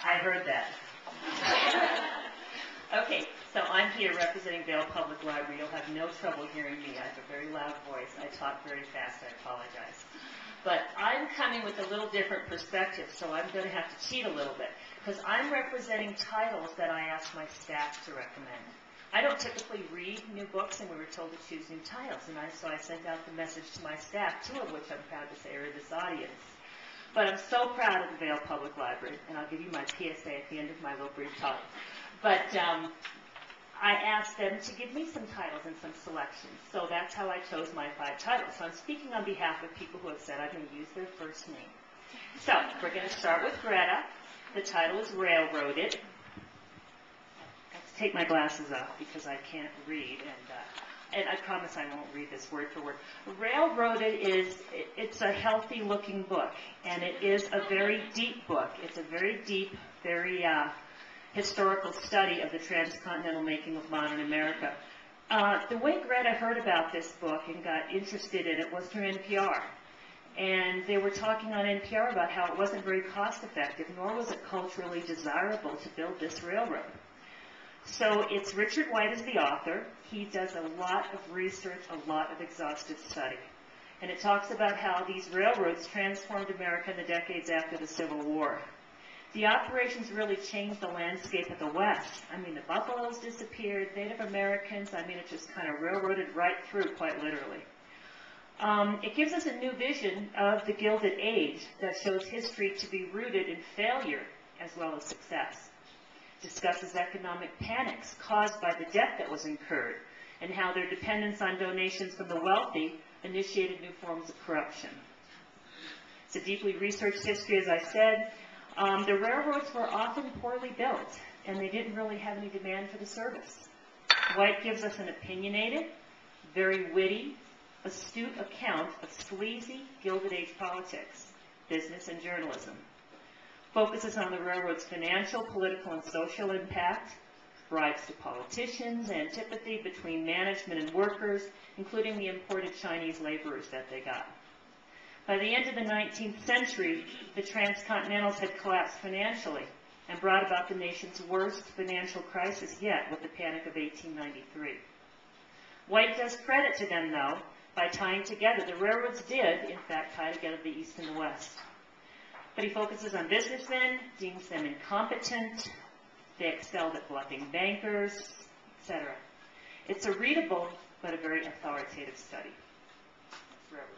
I heard that. Okay, so I'm here representing Vail Public Library. You'll have no trouble hearing me. I have a very loud voice. I talk very fast. I apologize. But I'm coming with a little different perspective, so I'm going to have to cheat a little bit, because I'm representing titles that I asked my staff to recommend. I don't typically read new books, and we were told to choose new titles, and so I sent out the message to my staff, two of which I'm proud to say are in this audience. But I'm so proud of the Vail Public Library, and I'll give you my PSA at the end of my little brief talk. But I asked them to give me some titles and some selections, so that's how I chose my 5 titles. So I'm speaking on behalf of people who have said I'm going to use their first name. So we're going to start with Greta. The title is Railroaded. I have to take my glasses off because I can't read, and I promise I won't read this word for word. Railroaded it's a healthy looking book, and it is a very deep book. It's a very deep, very historical study of the transcontinental making of modern America. The way Greta heard about this book and got interested in it was through NPR. And they were talking on NPR about how it wasn't very cost effective, nor was it culturally desirable to build this railroad. So it's Richard White as the author. He does a lot of research, a lot of exhaustive study. And it talks about how these railroads transformed America in the decades after the Civil War. The operations really changed the landscape of the West. I mean, the buffaloes disappeared, Native Americans, I mean, it just kind of railroaded right through, quite literally. It gives us a new vision of the Gilded Age that shows history to be rooted in failure as well as success. Discusses economic panics caused by the debt that was incurred and how their dependence on donations from the wealthy initiated new forms of corruption. It's a deeply researched history, as I said. The railroads were often poorly built, and they didn't really have any demand for the service. White gives us an opinionated, very witty, astute account of sleazy Gilded Age politics, business, and journalism. Focuses on the railroad's financial, political, and social impact, bribes to politicians, antipathy between management and workers, including the imported Chinese laborers that they got. By the end of the 19th century, the transcontinentals had collapsed financially and brought about the nation's worst financial crisis yet with the Panic of 1893. White does credit to them, though, by tying together. The railroads did, in fact, tie together the East and the West. But he focuses on businessmen, deems them incompetent, they excelled at bluffing bankers, etc. It's a readable but a very authoritative study. Railroad.